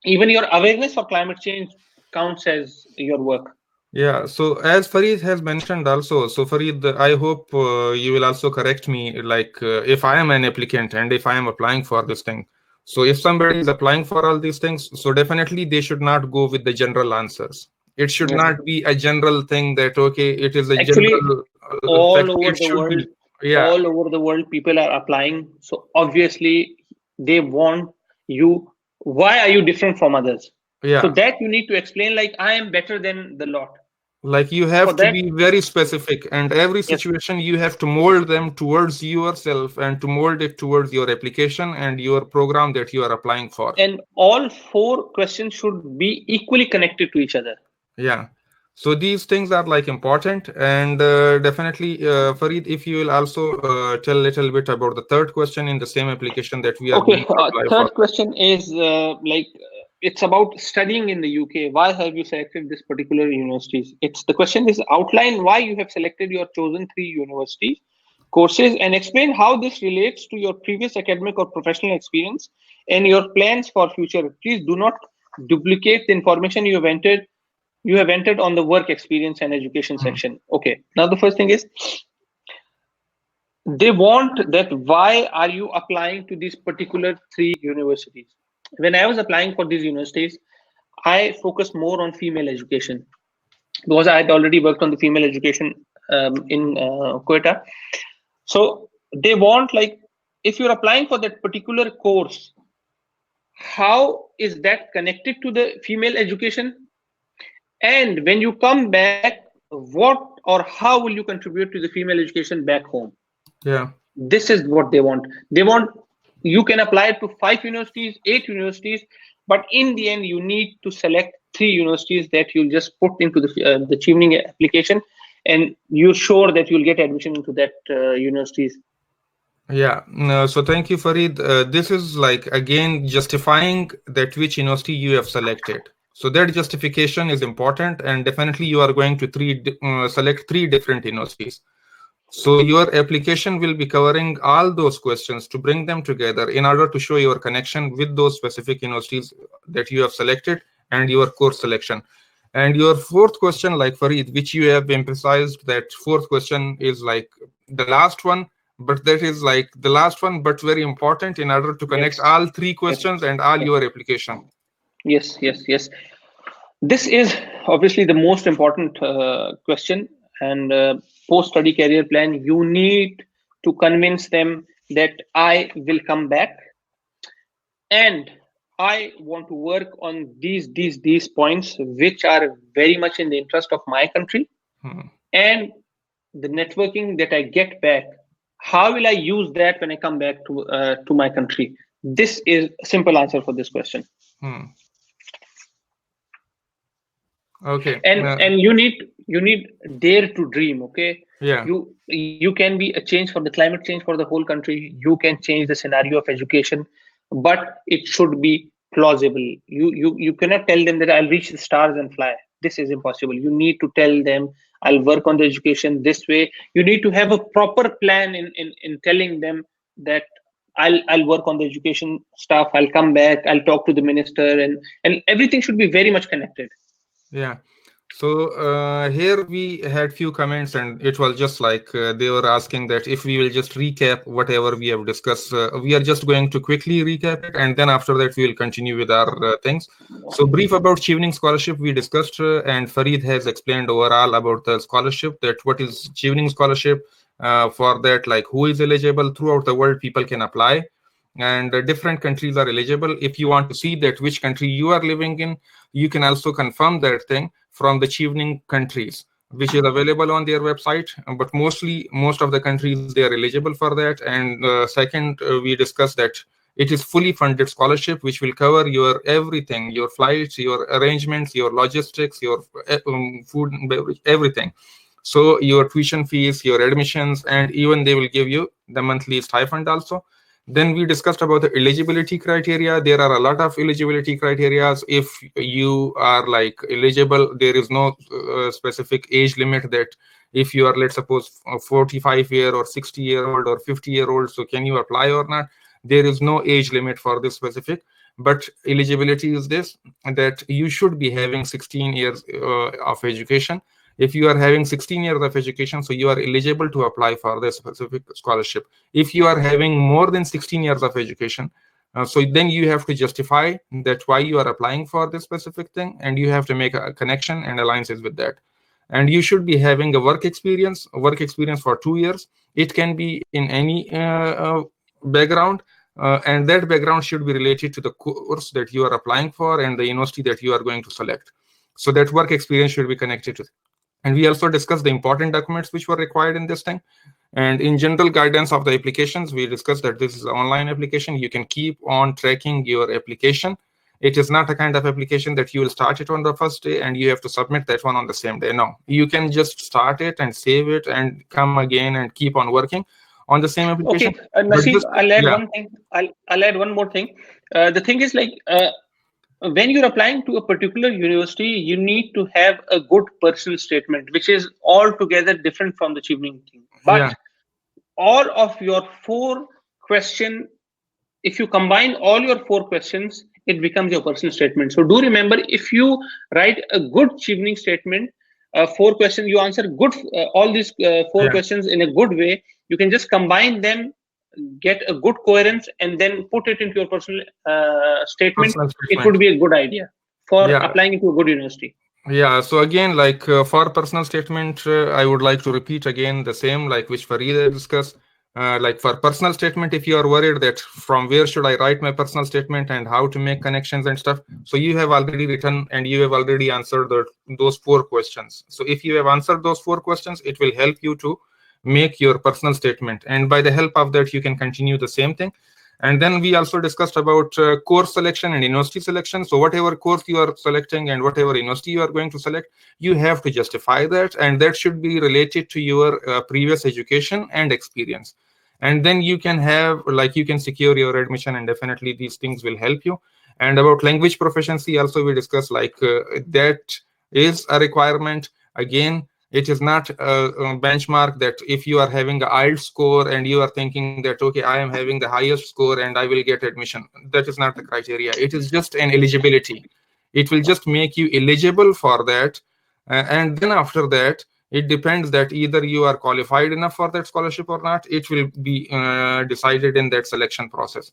even your awareness for climate change counts as your work. Yeah, so as Farid has mentioned also, so Farid, I hope you will also correct me, like if I am an applicant and if I am applying for this thing. So if somebody is applying for all these things, so definitely they should not go with the general answers. It should Yes. not be a general thing that, okay, it is a Actually, general fact. all It over the should world, be, yeah, people are applying. So obviously, they want you. Why are you different from others? So yeah. that you need to explain, like, I am better than the lot. Like you For have to that, be very specific, and every yes. situation you have to mold them towards yourself and to mold it towards your application and your program that you are applying for. And all four questions should be equally connected to each other. Yeah. So these things are like important, and definitely, Farid, if you will also tell a little bit about the third question in the same application that we are going Okay, to apply for. third question is it's about studying in the UK. Why have you selected this particular universities? It's the question is outline why you have selected your chosen three universities courses and explain how this relates to your previous academic or professional experience and your plans for future. Please do not duplicate the information you have entered on the work experience and education Hmm. section. Okay. Now the first thing is they want that why are you applying to these particular three universities. When I was applying for these universities, I focused more on female education because I had already worked on the female education in Quetta. So they want, like, if you're applying for that particular course, how is that connected to the female education, and when you come back, what or how will you contribute to the female education back home? Yeah. This is what they want. You can apply to 5 universities, 8 universities, but in the end you need to select 3 universities that you'll just put into the Chevening application, and you're sure that you'll get admission into that universities. Yeah, no, so thank you, Farid. This is like again justifying that which university you have selected. So that justification is important, and definitely you are going to select three different universities. So your application will be covering all those questions to bring them together in order to show your connection with those specific universities that you have selected, and your course selection. And your fourth question, like Farid, which you have emphasized, that fourth question is like the last one, but that is like the last one, but very important in order to connect Yes. all three Yes. questions and all Yes. your application. Yes. Yes. Yes. This is obviously the most important question. And post-study career plan, you need to convince them that I will come back and I want to work on these points which are very much in the interest of my country, Hmm. and the networking that I get back, how will I use that when I come back to my country? This is a simple answer for this question. Hmm. Okay. And you need dare to dream. Okay, Yeah. you can be a change for the climate change for the whole country. You can change the scenario of education, but it should be plausible. You cannot tell them that I'll reach the stars and fly. This is impossible. You need to tell them I'll work on the education this way. You need to have a proper plan in telling them that I'll work on the education stuff. I'll come back. I'll talk to the minister, and everything should be very much connected. Yeah. So here we had few comments, and it was just like they were asking that if we will just recap whatever we have discussed. We are just going to quickly recap it, and then after that we will continue with our things. So brief about Chevening Scholarship we discussed, and Farid has explained overall about the scholarship, that what is Chevening Scholarship. For that, like who is eligible throughout the world, people can apply, and different countries are eligible. If you want to see that which country you are living in, you can also confirm that thing from the Chevening countries, which is available on their website. But mostly, most of the countries, they are eligible for that. And second, we discussed that it is fully funded scholarship, which will cover your everything, your flights, your arrangements, your logistics, your food and beverage, everything. So your tuition fees, your admissions, and even they will give you the monthly stipend also. Then we discussed about the eligibility criteria. There are a lot of eligibility criteria. If you are like eligible, there is no specific age limit that if you are, let's suppose, a 45-year or 60-year-old or 50-year-old, so can you apply or not? There is no age limit for this specific, but eligibility is this, that you should be having 16 years of education. If you are having 16 years of education, so you are eligible to apply for this specific scholarship. If you are having more than 16 years of education, so then you have to justify that why you are applying for this specific thing, and you have to make a connection and alliances with that. And you should be having a work experience for 2 years. It can be in any background, and that background should be related to the course that you are applying for and the university that you are going to select. So that work experience should be connected to. And we also discussed the important documents which were required in this thing. And in general guidance of the applications, we discussed that this is an online application. You can keep on tracking your application. It is not a kind of application that you will start it on the first day and you have to submit that one on the same day. No, you can just start it and save it and come again and keep on working on the same application. Okay, But Naseeb, just, I'll add yeah, one thing. I'll add one more thing. The thing is like when you're applying to a particular university, you need to have a good personal statement, which is altogether different from the Chevening thing. yeah, But all of your four question, if you combine all your four questions, it becomes your personal statement. So do remember, if you write a good Chevening statement, four questions, you answer good all these four yeah, questions in a good way. You can just combine them, get a good coherence, and then put it into your personal statement. personal It statement. would be a good idea for Yeah, applying into a good university. yeah. So again, like for personal statement, I would like to repeat again the same, like which Farida discussed. Like for personal statement, if you are worried that from where should I write my personal statement and how to make connections and stuff, so you have already written and you have already answered those four questions. So if you have answered those four questions, it will help you to make your personal statement. And by the help of that, you can continue the same thing. And then we also discussed about course selection and university selection. So whatever course you are selecting and whatever university you are going to select, you have to justify that, and that should be related to your previous education and experience. And then you can have, like, you can secure your admission, and definitely these things will help you. And about language proficiency also we discussed, like that is a requirement. Again, it is not a benchmark that if you are having a IELTS score and you are thinking that, okay, I am having the highest score and I will get admission. That is not the criteria. It is just an eligibility. It will just make you eligible for that. And then after that, it depends that either you are qualified enough for that scholarship or not. It will be decided in that selection process.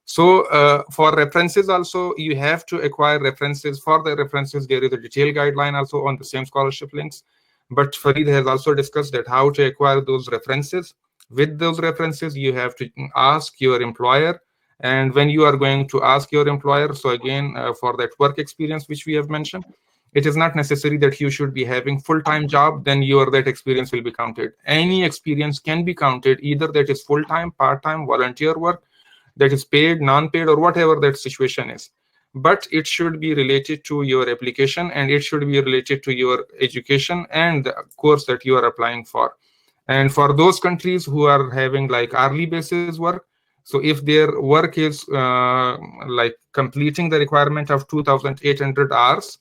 So for references also, you have to acquire references. For the references, there is a detailed guideline also on the same scholarship links. But Farid has also discussed that how to acquire those references. With those references, you have to ask your employer. And when you are going to ask your employer, so again, for that work experience which we have mentioned, it is not necessary that you should be having full-time job, then your that experience will be counted. Any experience can be counted, either that is full-time, part-time, volunteer work, that is paid, non-paid, or whatever that situation is. But it should be related to your application, and it should be related to your education and the course that you are applying for. And for those countries who are having like hourly basis work, so if their work is like completing the requirement of 2,800 hours,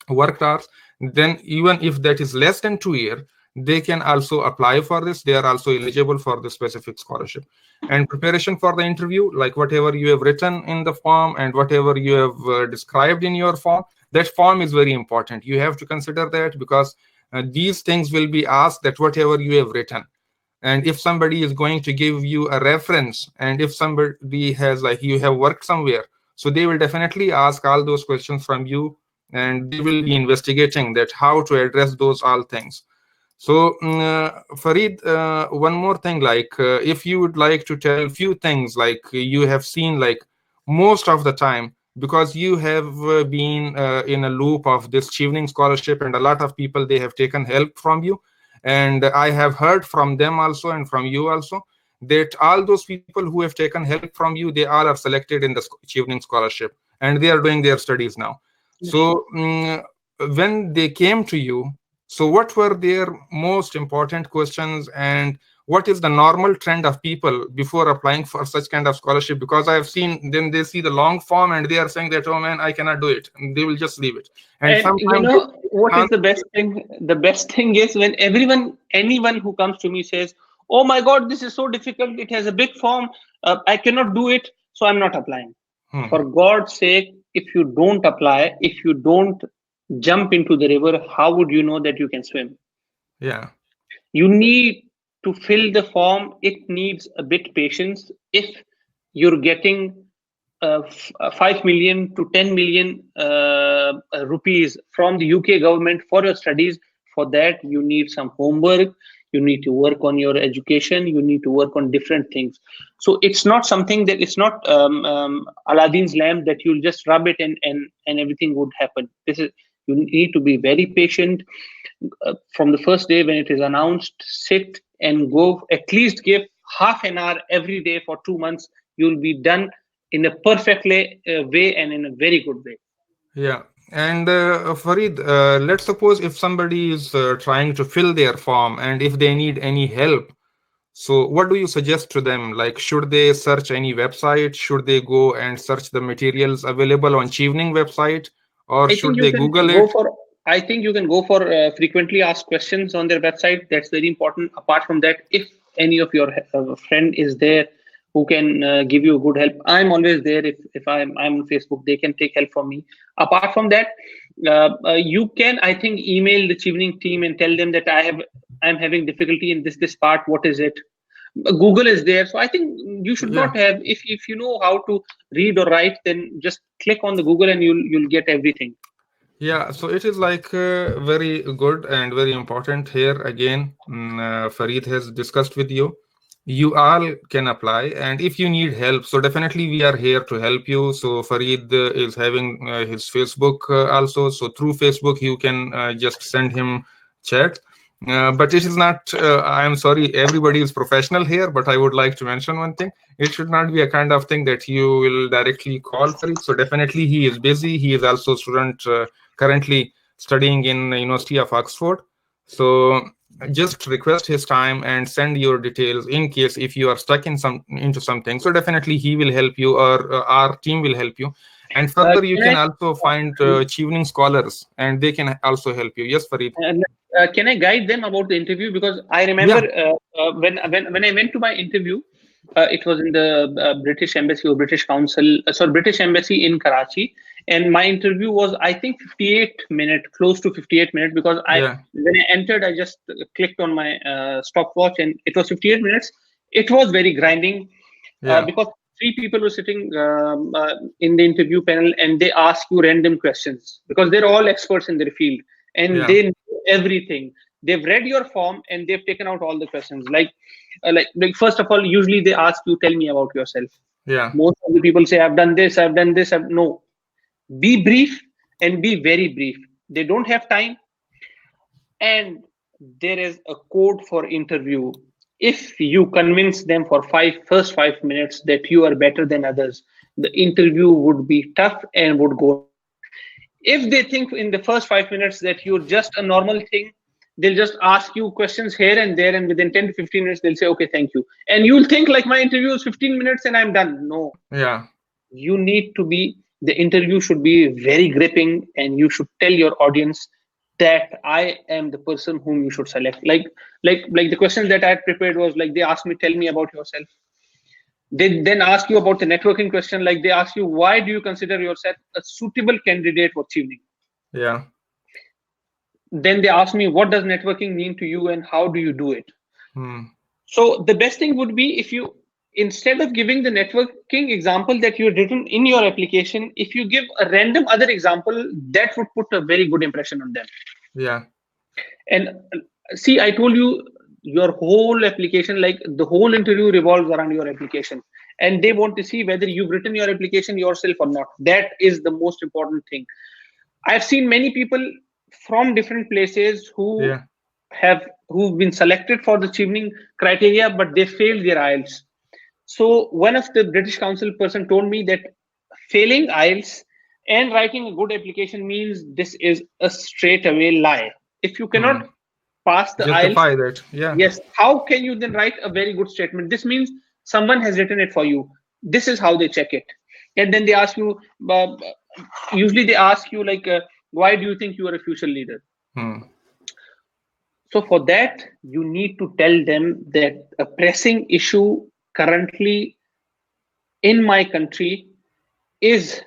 worked hours, then even if that is less than 2 years, they can also apply for this. They are also eligible for the specific scholarship. And preparation for the interview, like whatever you have written in the form and whatever you have described in your form, that form is very important. You have to consider that, because these things will be asked, that whatever you have written. And if somebody is going to give you a reference, and if somebody has, like, you have worked somewhere, so they will definitely ask all those questions from you, and they will be investigating that how to address those all things. So Farid, one more thing, like if you would like to tell few things, like you have seen, like most of the time, because you have been in a loop of this Chevening scholarship, and a lot of people, they have taken help from you. And I have heard from them also, and from you also, that all those people who have taken help from you, they all are selected in the Chevening scholarship, and they are doing their studies now. Yes. So when they came to you, so what were their most important questions, and what is the normal trend of people before applying for such kind of scholarship? Because I have seen, then they see the long form and they are saying that, oh man, I cannot do it. And they will just leave it. And And you sometimes know what they is the best thing? The best thing is when anyone who comes to me says, "Oh my God, this is so difficult. It has a big form. I cannot do it, so I'm not applying." For Hmm. God's sake, if you don't apply, if you don't jump into the river, how would you know that you can swim? Yeah. You need to fill the form. It needs a bit patience. If you're getting 5 million to 10 million rupees from the UK government for your studies, for that you need some homework. You need to work on your education. You need to work on different things. So it's not something that, it's not Aladdin's lamp that you'll just rub it and everything would happen. This is, you need to be very patient. From the first day when it is announced, sit and go, at least give half an hour every day for 2 months. You'll be done in a perfect way and in a very good way. Yeah. And Farid, let's suppose if somebody is trying to fill their form, and if they need any help, so what do you suggest to them? Like, should they search any website? Should they go and search the materials available on Chevening website? Or I think should you they can Google go it? for. I think you can go for frequently asked questions on their website. That's very important. Apart from that, if any of your friend is there who can give you good help, I'm always there. If I'm on Facebook, they can take help from me. Apart from that, you can, I think, email the Chevening team and tell them that I'm having difficulty in this part. What is it? Google is there, so I think you should Yeah. not have. If you know how to read or write, then just click on the Google and you'll get everything. Yeah, so it is like very good and very important here. Again, Farid has discussed with you. You all can apply, and if you need help, so definitely we are here to help you. So Farid is having his Facebook also. So through Facebook, you can just send him chat. But it is not. I am sorry, everybody is professional here, but I would like to mention one thing. It should not be a kind of thing that you will directly call Farid. So definitely he is busy. He is also student. Currently studying in the University of Oxford. So just request his time and send your details in case if you are stuck in into something. So definitely he will help you, or our team will help you. And further, you Can can I also find Chevening scholars, and they can also help you. Yes, Farid. can I guide them about the interview? Because I remember Yeah. when I went to my interview, It was in the British Embassy or British Council, sorry, British Embassy in Karachi. And my interview was, I think, 58 minutes, close to 58 minutes, because Yeah, when I entered, I just clicked on my stopwatch, and it was 58 minutes. It was very grinding, yeah, because three people were sitting in the interview panel, and they ask you random questions because they're all experts in their field, and yeah, they know everything. They've read your form and they've taken out all the questions. Like first of all, usually they ask you, tell me about yourself. yeah, Most of the people say, I've done this, I've done this. No, be brief and be very brief. They don't have time, and there is a code for interview. If you convince them for first 5 minutes that you are better than others, the interview would be tough and would go wrong. If they think in the first 5 minutes that you're just a normal thing, they'll just ask you questions here and there, and within 10 to 15 minutes they'll say, okay, thank you, and you'll think like my interview is 15 minutes and I'm done. No, yeah, you need to be, the interview should be very gripping, and you should tell your audience that I am the person whom you should select. Like the questions that I had prepared was like, they asked me, tell me about yourself. They then ask you about the networking question, like they ask you, why do you consider yourself a suitable candidate for Chevening? yeah. Then they ask me, what does networking mean to you and how do you do it? Hmm. So the best thing would be, if you, instead of giving the networking example that you've written in your application, if you give a random other example, that would put a very good impression on them. Yeah, And see, I told you, your whole application, like the whole interview revolves around your application. And they want to see whether you've written your application yourself or not. That is the most important thing. I've seen many people from different places yeah, who've been selected for the Chevening criteria, but they failed their IELTS. So one of the British Council person told me that failing IELTS and writing a good application means this is a straight away lie. If you hmm. cannot pass the IELTS, Justify that. Yeah, yes, how can you then write a very good statement? This means someone has written it for you. This is how they check it. And then they ask you, usually they ask you like, why do you think you are a future leader? hmm. So for that, you need to tell them that a pressing issue currently in my country is,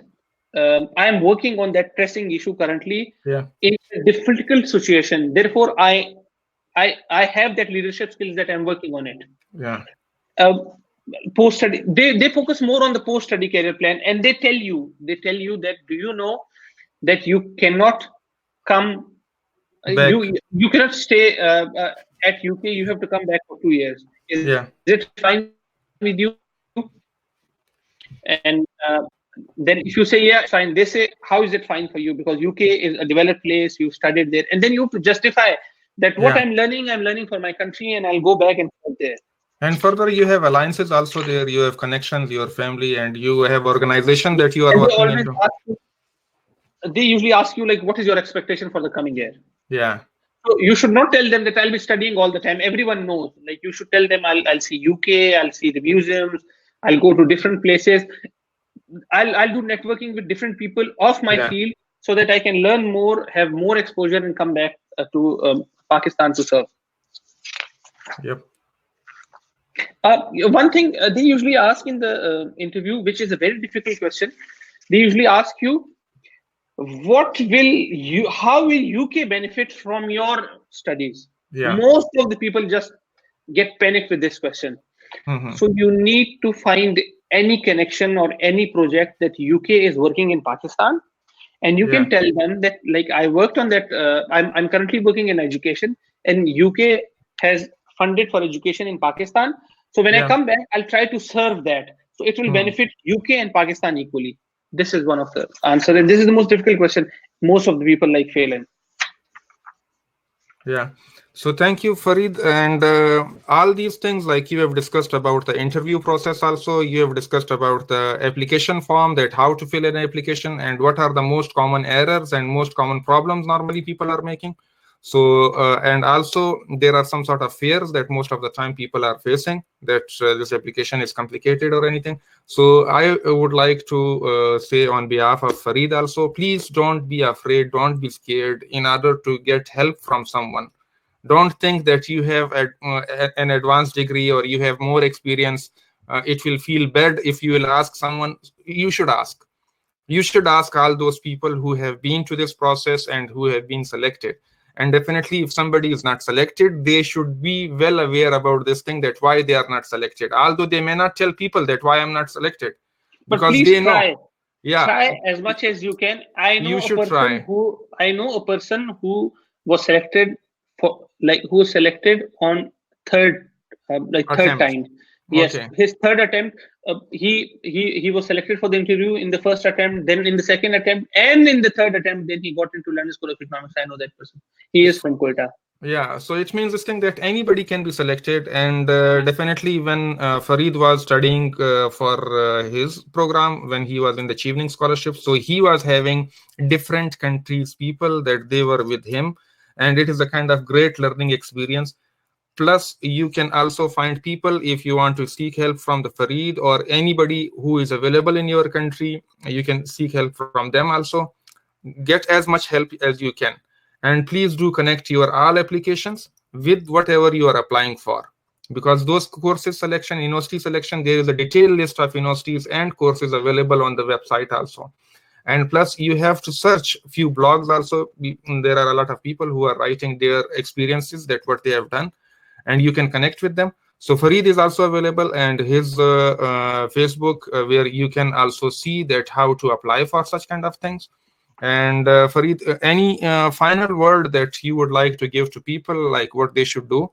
I am working on that pressing issue currently Yeah, in a difficult situation. Therefore, I have that leadership skills that I'm working on it. yeah, Uh, Post study, they focus more on the post study career plan, and they tell you that, do you know that you cannot come, back. you cannot stay at UK. You have to come back for 2 years. Is it Yeah, fine with you? And then if you say, yeah, it's fine, they say, how is it fine for you? Because UK is a developed place, you studied there, and then you have to justify that what I'm yeah. learning for my country, and I'll go back and forth there. And further, you have alliances also there. You have connections, your family, and you have organization that you are And they working always into. ask you, they usually ask you like, what is your expectation for the coming year? Yeah, So you should not tell them that I'll be studying all the time. Everyone knows. Like, you should tell them, I'll see UK, I'll see the museums, I'll go to different places. I'll do networking with different people of my yeah, field, so that I can learn more, have more exposure, and come back to Pakistan to serve. yep, One thing they usually ask in the interview, which is a very difficult question, they usually ask you, how will UK benefit from your studies? yeah. Most of the people just get panicked with this question. Hmm. So you need to find any connection or any project that UK is working in Pakistan, and you Yeah, can tell them that, like, I worked on that. I'm currently working in education, and UK has funded for education in Pakistan. So when I yeah. come back, I'll try to serve that. So it will Hmm. benefit UK and Pakistan equally. This is one of the answers, and this is the most difficult question. Most of the people like fail in. Yeah. So thank you, Farid. And all these things, like you have discussed about the interview process, also, you have discussed about the application form, that how to fill an application and what are the most common errors and most common problems normally people are making. So, and also there are some sort of fears that most of the time people are facing, that this application is complicated or anything. So I would like to say on behalf of Farid also, please don't be afraid, don't be scared. In order to get help from someone, don't think that you have an advanced degree or you have more experience it will feel bad if you will ask someone. You should ask all those people who have been to this process and who have been selected. And definitely, if somebody is not selected, they should be well aware about this thing, that why they are not selected, although they may not tell people that why I'm not selected, But because please they know. try. Yeah, Try as much as you can. you should try. I know a person who was selected for, like, who was selected on third, third Attempt. time. Yes, Okay. his third attempt. He was selected for the interview in the first attempt, then in the second attempt, and in the third attempt. Then he got into London School of Economics. I know that person. He is from Quetta. Yeah, so it means this thing that anybody can be selected, and definitely when Farid was studying for his program, when he was in the Chevening Scholarship, so he was having different countries people that they were with him, and it is a kind of great learning experience. Plus, you can also find people if you want to seek help from the Farid or anybody who is available in your country. You can seek help from them also. Get as much help as you can, and please do connect your all applications with whatever you are applying for, because those courses selection, university selection, there is a detailed list of universities and courses available on the website also. And plus, you have to search few blogs also. There are a lot of people who are writing their experiences, that what they have done, and you can connect with them. So Farid is also available, and his Facebook, where you can also see that how to apply for such kind of things. And Farid, any final word that you would like to give to people, like what they should do,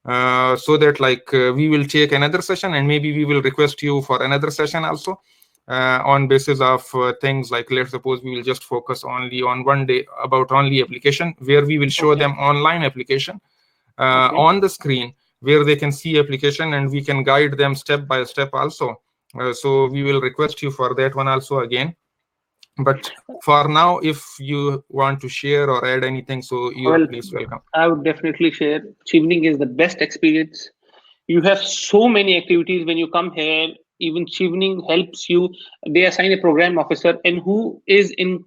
so that we will take another session, and maybe we will request you for another session also, on basis of things like, let's suppose we will just focus only on one day about only application, where we will show Okay. them online application Okay. on the screen, where they can see application, and we can guide them step by step also. So we will request you for that one also again. But for now, if you want to share or add anything, so you're Well, please welcome. I would definitely share. Chevening is the best experience. You have so many activities when you come here. Even Chevening helps you. They assign a program officer and who is in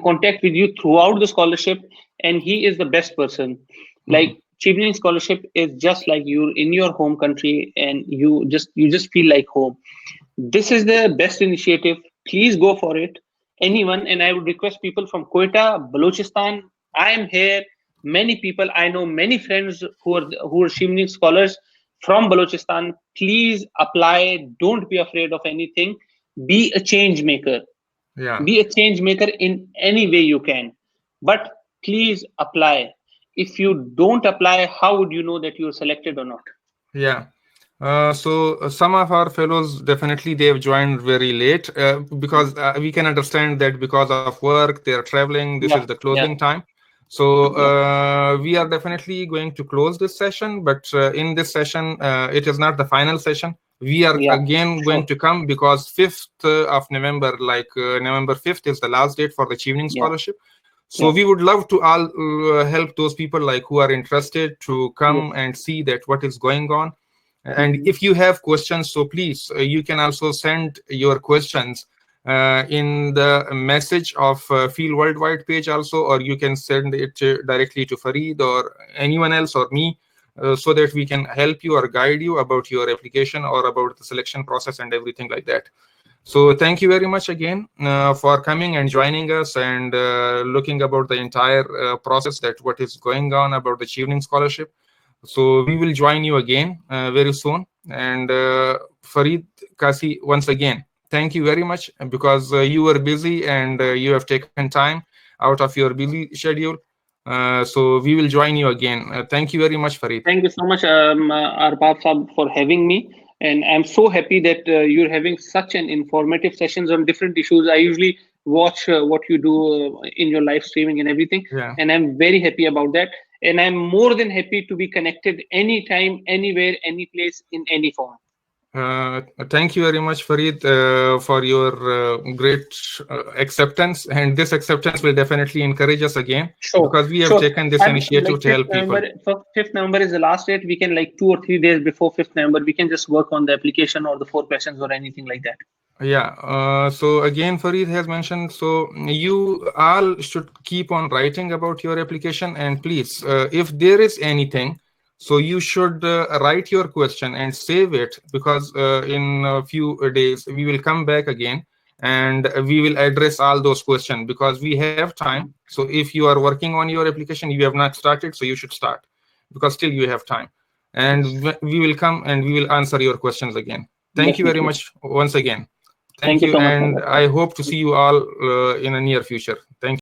contact with you throughout the scholarship, and he is the best person. Mhm. Like, Chevening Scholarship is just like you're in your home country, and you just feel like home. This is the best initiative. Please go for it. Anyone, and I would request people from Quetta, Balochistan. I am here. Many people I know, many friends who are Shimni scholars from Balochistan. Please apply. Don't be afraid of anything. Be a change maker. Yeah, Be a change maker in any way you can. But please apply. If you don't apply, how would you know that you're selected or not? yeah. So some of our fellows, definitely they have joined very late, because we can understand that because of work they are traveling. This is Yeah, the closing yeah, time. So yeah, we are definitely going to close this session. But in this session, it is not the final session. We are yeah. again going Sure. to come, because 5th of November, November 5th is the last date for the Chevening Yeah, Scholarship. So yeah. we would love to all help those people who are interested to Yes. come and see that what is going on. And Mhm. if you have questions, so please, you can also send your questions in the message of Feel Worldwide page also, or you can send it directly to Farid or anyone else or me, so that we can help you or guide you about your application or about the selection process and everything like that. So thank you very much again for coming and joining us, and looking about the entire process, that what is going on about the Chevening Scholarship. So we will join you again very soon. And Farid, Kasi, once again, thank you very much, because you were busy, and you have taken time out of your busy schedule. So we will join you again. Thank you very much, Farid. Thank you so much, Arbab Saab, for having me. And I'm so happy that you're having such an informative sessions on different issues. I usually watch what you do in your live streaming and everything, Yeah. and I'm very happy about that. And I'm more than happy to be connected anytime, anywhere, any place, in any form. Thank you very much, Farid, for your great acceptance. And this acceptance will definitely encourage us again, Sure, because we have sure. taken this I'm initiative like to help people. 5th November is the last date. We can, like, 2 or 3 days before 5th November, we can just work on the application or the 4 questions or anything like that. Yeah. So again, Farid has mentioned, so you all should keep on writing about your application. And please, if there is anything, So you should write your question and save it, because in a few days we will come back again and we will address all those questions, because we have time. So if you are working on your application, you have not started, so you should start, because still you have time. And Yes, we will come and we will answer your questions again. Thank you very definitely. much once again. Thank Thank you you, so much, and Margaret. I hope to see you all in a near future. Thank you.